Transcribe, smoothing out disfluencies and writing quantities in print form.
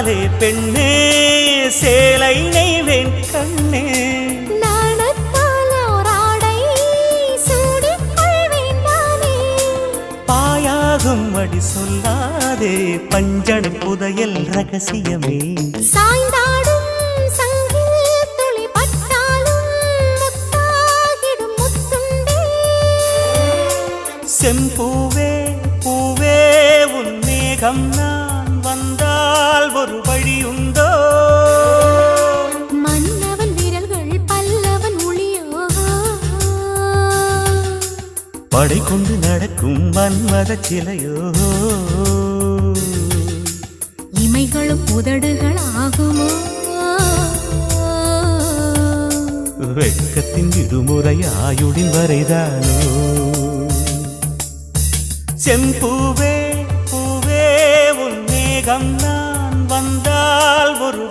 சொல்லாதே பெண்ணே சேலை நெய்வேன் கண்ணே பாயாகும் அடி சொல்லாதே பஞ்சனை புதையல் ரகசியமே சாய்ந்தாடும் சங்கில் துளி பட்டாலும் முத்தாகிடும் முத்துண்டே செம்பூவே பூவே உன் மேகம் நான் வந்தால் ஒரு வழியுண்டோ மன்னவன் விரல்கள் பல்லவன் ஒளியோ படை கொண்டு நடக்கும் மன்மத சிலையோ இமைகளும் உதடுகள் ஆகுமோ வெட்கத்தின் விடுமுறை ஆயுடின் வரைதானோ செம்பூவே பூவே உன் மேகம் நான் வந்தால் ஒரு